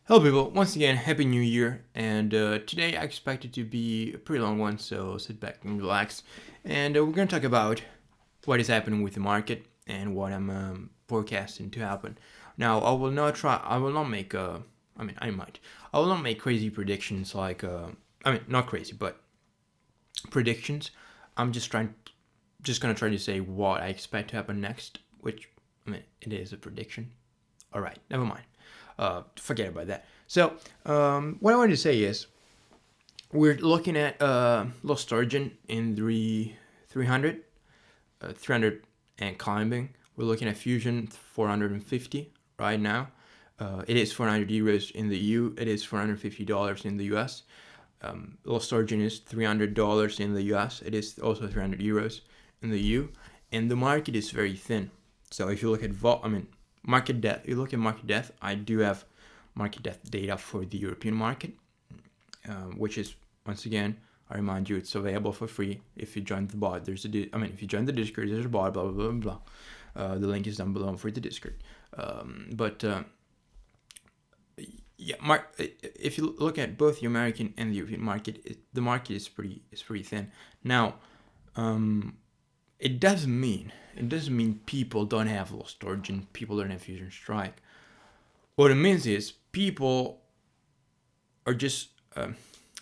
Hello people, once again, Happy New Year, and today I expect it to be a pretty long one, so sit back and relax, and we're going to talk about what is happening with the market and what I'm forecasting to happen. Now, I will not make, I will not make crazy predictions not crazy, but predictions. I'm just going to try to say what I expect to happen next, which, it is a prediction. All right, never mind. Forget about that. So, what I wanted to say is we're looking at Lost Origin in 300, 300 and climbing. We're looking at Fusion 450 right now. It is 400 euros in the EU. It is $450 in the US. Lost Origin is $300 in the US. It is also 300 euros in the EU. And the market is very thin. So if you look at market depth, you look at market depth. I do have market depth data for the European market, which is, once again, I remind you, it's available for free if you join the bot. If you join the Discord, there's a bot, blah blah blah blah. The link is down below for the Discord. If you look at both the American and the European market, the market is pretty thin. Now, it doesn't mean people don't have Lost Origin, people don't have Fusion Strike. What it means is people are just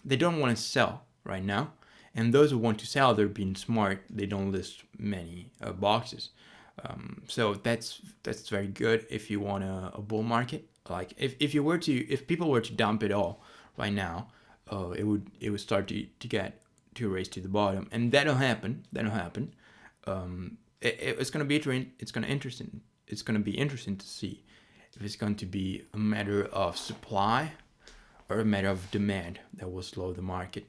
they don't want to sell right now, and those who want to sell, they're being smart. They don't list many boxes. So that's very good if you want a bull market. Like if people were to dump it all right now, it would start to get to a race to the bottom, and that'll happen. It's gonna be interesting. It's gonna be interesting to see if it's going to be a matter of supply or a matter of demand that will slow the market.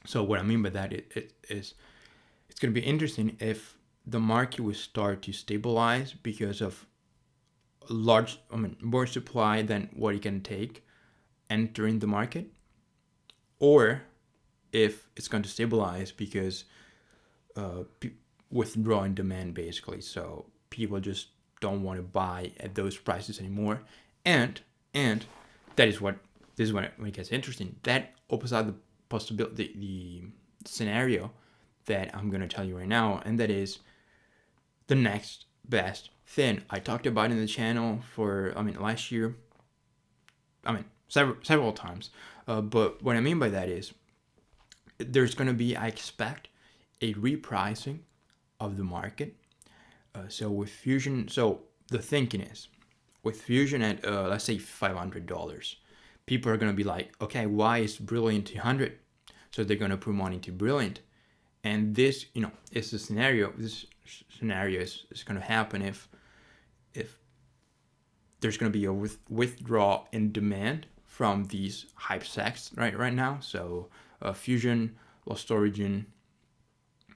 So what I mean by that is it's going to be interesting if the market will start to stabilize because of more supply than what it can take entering the market, or if it's going to stabilize because withdrawing demand basically. So people just don't want to buy at those prices anymore, and that is when it gets interesting. That opens out the possibility, the scenario that I'm going to tell you right now, and that is the next best thing. I talked about in the channel for last year, several times, but what I mean by that is there's going to be, I expect, a repricing of the market. So with Fusion, the thinking is, with Fusion at let's say $500, people are gonna be like, okay, why is Brilliant 200? So they're gonna put money into Brilliant, and this, is the scenario. This scenario is gonna happen if there's gonna be a withdrawal in demand from these hype stacks right now. So Fusion, Lost Origin.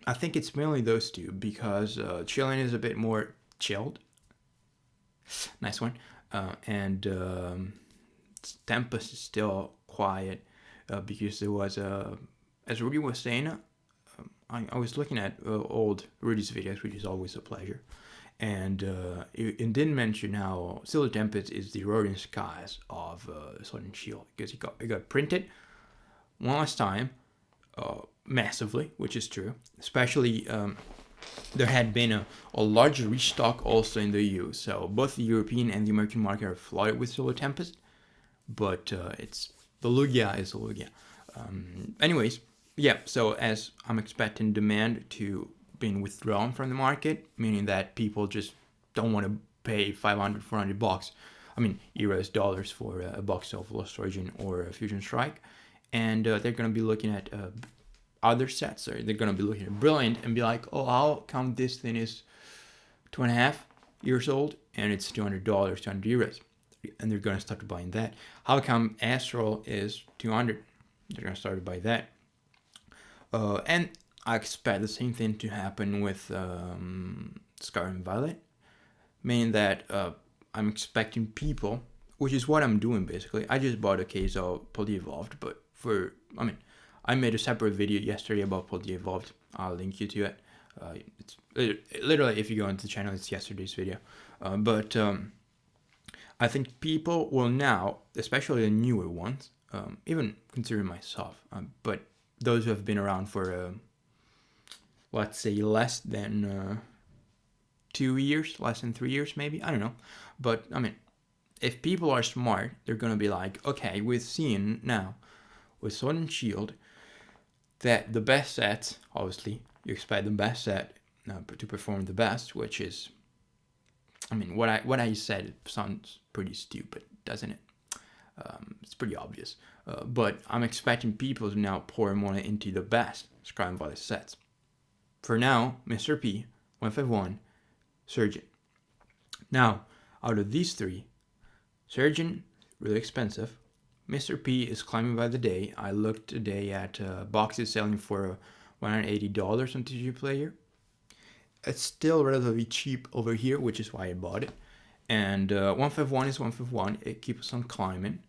I think it's mainly those two because Chilling is a bit more chilled. Nice one. And Tempest is still quiet because there was as Rudy was saying, I was looking at old Rudy's videos, which is always a pleasure. And it didn't mention how Silver Tempest is the Roaring Skies of Sword and Shield, because it got printed one last time, massively, which is true. Especially there had been a large restock also in the EU, so both the European and the American market are flooded with Solar Tempest, but it's the Lugia is the Lugia. Anyways, so as I'm expecting demand to be withdrawn from the market, meaning that people just don't want to pay 500, 400 bucks, euros, dollars for a box of Lost Origin or a Fusion Strike, and they're going to be looking at other sets, or they're going to be looking at Brilliant and be like, oh, how come this thing is 2.5 years old and it's $200, 200 euros? And they're going to start buying that. How come Astral is 200? They're going to start to buy that. And I expect the same thing to happen with Scarlet Violet, meaning that I'm expecting people, which is what I'm doing basically. I just bought a case of Poly Evolved, but I made a separate video yesterday about Poly Evolved. I'll link you to it. It's literally, if you go into the channel, it's yesterday's video. But I think people will now, especially the newer ones, even considering myself, but those who have been around for, let's say, less than 2 years, less than 3 years, maybe. I don't know. But, I mean, if people are smart, they're going to be like, okay, we've seen now with Sword and Shield that the best sets, obviously, you expect the best set to perform the best, which is, I mean, what I said sounds pretty stupid, doesn't it? It's pretty obvious. But I'm expecting people to now pour more into the best Scrying Volley sets. For now, Mr. P, 151, Surgeon. Now, out of these three, Surgeon, really expensive. Mr. P is climbing by the day. I looked today at boxes selling for $180 on TG Player. It's still relatively cheap over here, which is why I bought it. And 151 is 151. It keeps on climbing.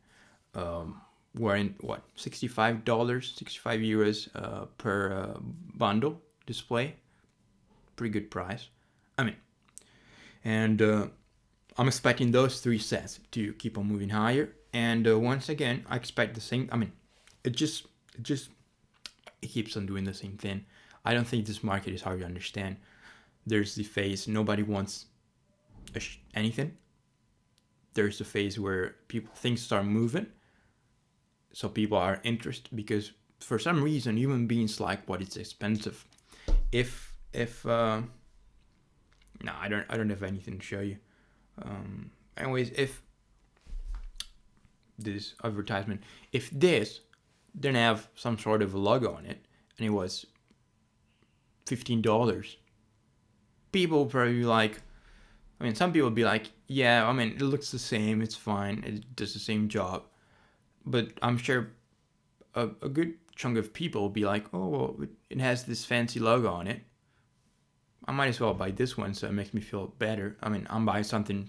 We're in, what, $65, 65 euros per bundle display. Pretty good price. I mean, and I'm expecting those three sets to keep on moving higher. And once again, I expect the same. I mean, it keeps on doing the same thing. I don't think this market is hard to understand. There's the phase nobody wants anything. There's the phase where things start moving, so people are interested because for some reason human beings like what is expensive. If no, I don't have anything to show you. Anyways, if this advertisement, if this didn't have some sort of a logo on it and it was $15, people would probably be like, I mean, some people would be like, yeah, I mean, it looks the same, it's fine, it does the same job. But I'm sure a good chunk of people will be like, oh, well, it has this fancy logo on it. I might as well buy this one so it makes me feel better. I mean, I'm buying something.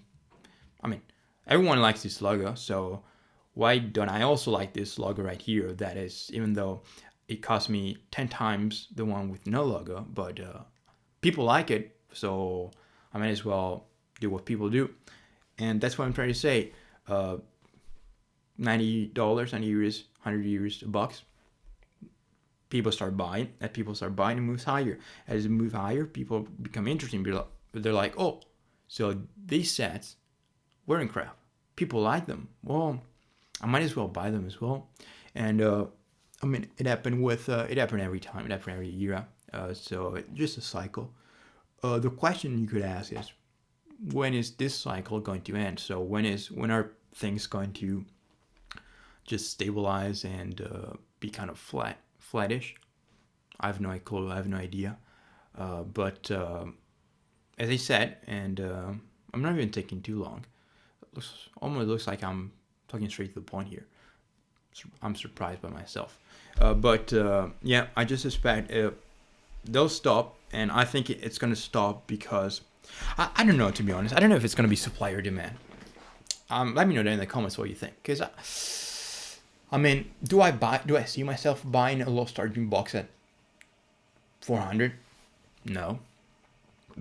I mean, everyone likes this logo, so why don't I also like this logo right here? That is, even though it cost me 10 times the one with no logo, but people like it, so I might as well do what people do. And that's what I'm trying to say. $90, 90 euros, 100 euros, $100. People start buying. As people start buying, it moves higher. As it moves higher, people become interested. They're like, oh, so these sets weren't crap. People like them. Well, I might as well buy them as well. And I mean, it happened every time. It happened every year. So it's just a cycle. The question you could ask is, when is this cycle going to end? So when are things going to just stabilize and be kind of flattish? I have no clue. I have no idea. But as I said, and I'm not even taking too long. It almost looks like I'm talking straight to the point here. I'm surprised by myself. But yeah, I just expect they'll stop, and I think it's going to stop because I don't know, to be honest. I don't know if it's going to be supply or demand. Let me know down in the comments what you think. Because I mean, do I see myself buying a Lost Argent box at 400? No.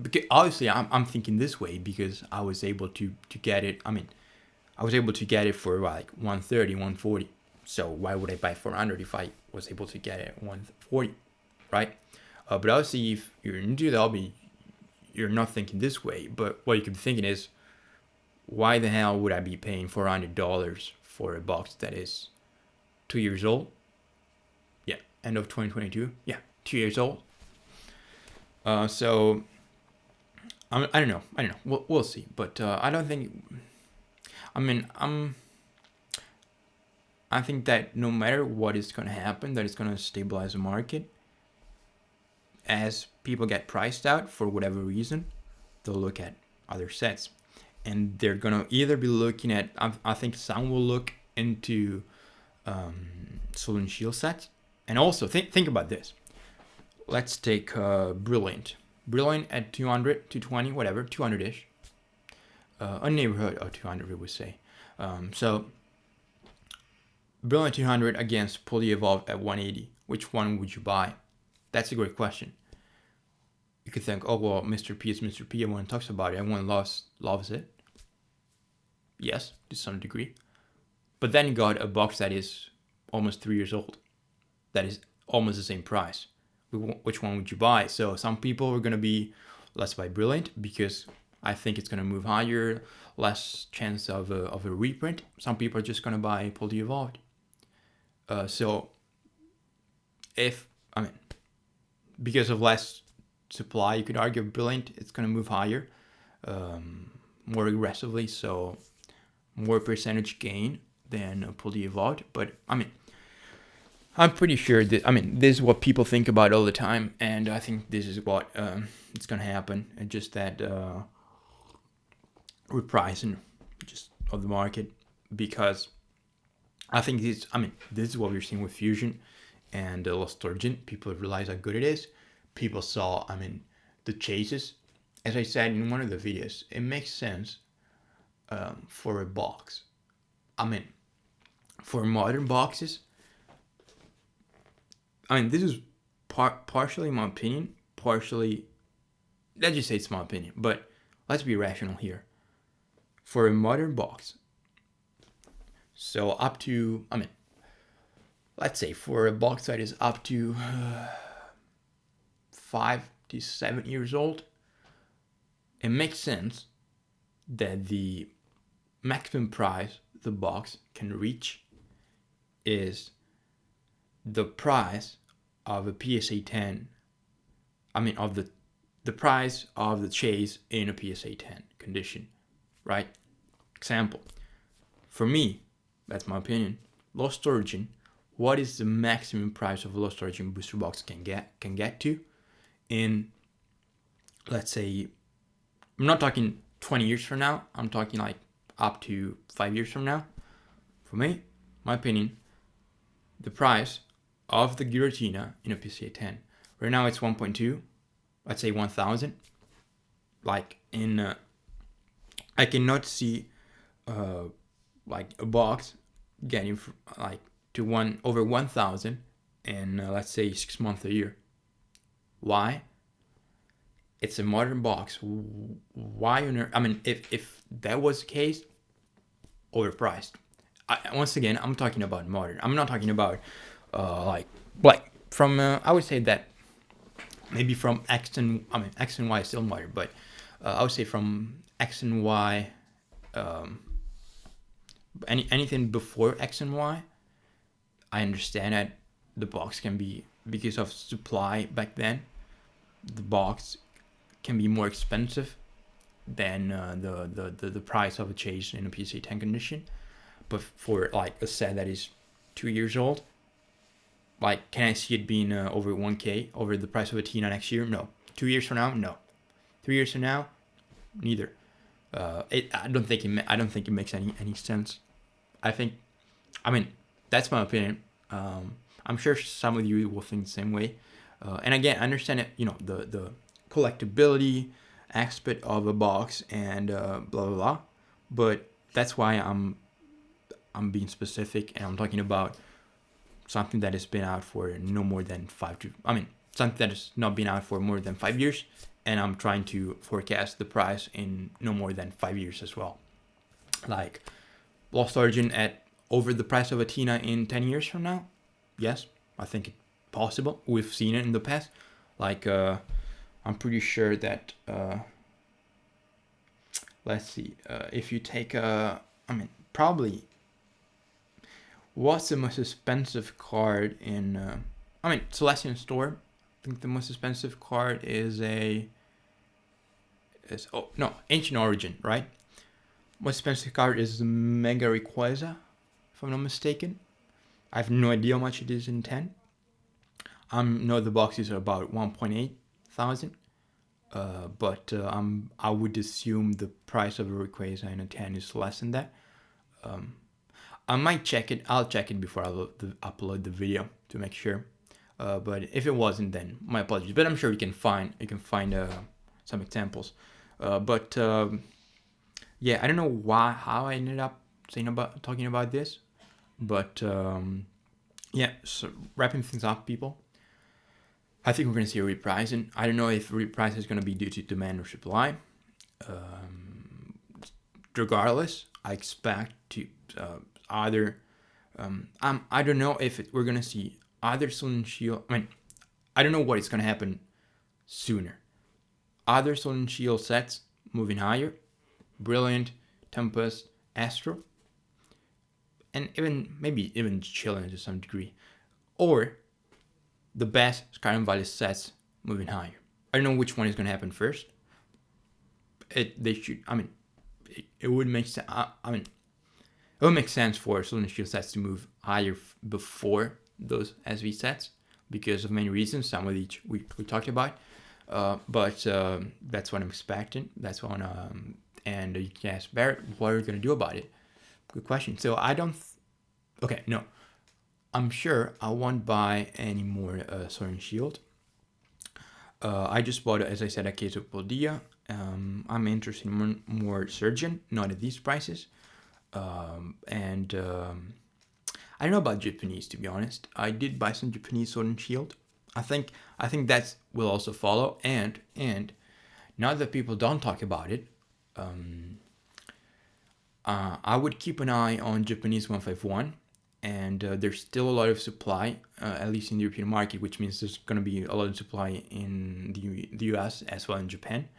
Because obviously I'm thinking this way because I was able to get it. I mean, I was able to get it for like 130, 140. So why would I buy 400 if I was able to get it at 140, right? But obviously, if you're into the hobby, you're not thinking this way. But what you could be thinking is, why the hell would I be paying $400 for a box that is 2 years old? Yeah, end of 2022. Yeah, 2 years old. So I don't know. We'll see. But I don't think. I mean, I think that no matter what is going to happen, that it's going to stabilize the market. As people get priced out for whatever reason, they'll look at other sets, and they're gonna either be looking at. I think some will look into Sword and Shield sets, and also think about this. Let's take Brilliant at 200, 220, whatever, 200-ish. A neighborhood of 200, we would say. So Brilliant 200 against Fully Evolved at 180. Which one would you buy? That's a great question. You could think, oh, well, Mr. P is Mr. P. Everyone talks about it. Everyone loves it. yes, to some degree. But then you got a box that is almost 3 years old. That is almost the same price. Which one would you buy? So some people are going to be, let's buy Brilliant because I think it's going to move higher, less chance of a reprint. Some people are just going to buy Pull the Evolved. So if, because of less supply, you could argue Brilliant, it's going to move higher, more aggressively, so more percentage gain than Pull the Evolved. But I'm pretty sure that, this is what people think about all the time, and I think this is what it's going to happen. And just that repricing just of the market, because I think this is what we're seeing with Fusion and Lost Origin. People realize how good it is. People saw, the chases. As I said in one of the videos, it makes sense for a box. For modern boxes, this is partially my opinion, partially, let's just say it's my opinion, but let's be rational here. For a modern box, so up to, let's say for a box that is up to 5 to 7 years old, it makes sense that the maximum price the box can reach is the price of a PSA 10, of the price of the chase in a PSA 10 condition, right? Example, for me, that's my opinion, Lost Origin, what is the maximum price of a Lost Origin booster box can get to in, let's say, I'm not talking 20 years from now, I'm talking like up to 5 years from now. For me, my opinion, the price of the Giratina in a PSA 10, right now it's 1.2, let's say 1,000. Like in, I cannot see like a box getting like to over 1,000 in let's say 6 months a year. Why? It's a modern box. Why on earth? If that was the case, overpriced. Once again, I'm talking about modern. I'm not talking about like from I would say that maybe from X and Y is still modern, but I would say from X and Y, anything before X and Y, I understand that the box can be, because of supply back then, the box can be more expensive than the price of a chase in a PSA 10 condition. But for like a set that is 2 years old, like, can I see it being over 1K, over the price of a Tina next year? No. 2 years from now? No. 3 years from now? Neither. I don't think it makes any sense. That's my opinion. I'm sure some of you will think the same way. And again, I understand it, the collectability aspect of a box and blah blah blah. But that's why I'm being specific, and I'm talking about something that has been out for no more than something that has not been out for more than 5 years, and I'm trying to forecast the price in no more than 5 years as well. Like Lost Origin at over the price of a Tina in 10 years from now? Yes, I think it's possible. We've seen it in the past. Like, I'm pretty sure that, let's see, if you take probably, what's the most expensive card in, Celestian Storm? I think the most expensive card is Ancient Origin, right? Most expensive card is Mega Rayquaza, if I'm not mistaken. I have no idea how much it is in 10. I know the boxes are about 1.8 thousand, but I would assume the price of a Rayquaza in a 10 is less than that. I might check it. I'll check it before I upload the video to make sure. But if it wasn't, then my apologies. But I'm sure you can find some examples. Yeah, I don't know how I ended up talking about this, but yeah. So wrapping things up, people. I think we're going to see a repricing. I don't know if repricing is going to be due to demand or supply. regardless, I expect to either I don't know if we're gonna see either Sword and Shield. I mean, I don't know what is gonna happen sooner. Either Sword and Shield sets moving higher, Brilliant, Tempest, Astro, and maybe even Chilling to some degree, or the best Skyrim Valley sets moving higher. I don't know which one is gonna happen first. They should. I mean, it would make sense. It would make sense for Sword and Shield sets to move higher before those SV sets because of many reasons. Some of which we talked about. But that's what I'm expecting. That's what and you can ask Barrett, what are you gonna do about it? Good question. So I don't. Okay, no. I'm sure I won't buy any more Sword and Shield. I just bought, as I said, a case of Poldia. I'm interested in more Surgeon, not at these prices. I don't know about Japanese, to be honest. I did buy some Japanese Sword and Shield. I think that will also follow. And now that people don't talk about it, I would keep an eye on Japanese 151. And there's still a lot of supply, at least in the European market, which means there's going to be a lot of supply in the US as well in Japan.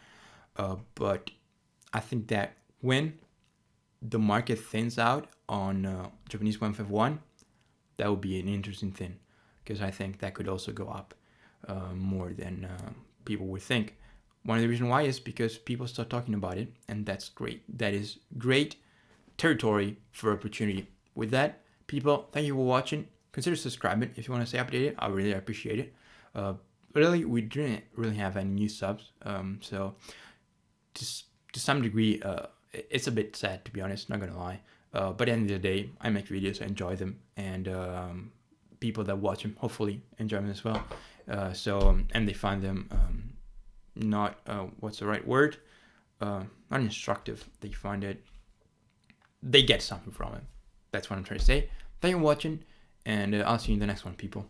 But I think that when the market thins out on Japanese 151, that would be an interesting thing, because I think that could also go up more than people would think. One of the reasons why is because people start talking about it, and that's great. That is great territory for opportunity. With that, people, thank you for watching. Consider subscribing if you want to stay updated. I really appreciate it. Really, we didn't really have any new subs, so to some degree, it's a bit sad, to be honest, not gonna lie. But at the end of the day, I make videos, I enjoy them, and people that watch them hopefully enjoy them as well. And they find them not, what's the right word? Not instructive. They find it, they get something from it. That's what I'm trying to say. Thank you for watching, and I'll see you in the next one, people.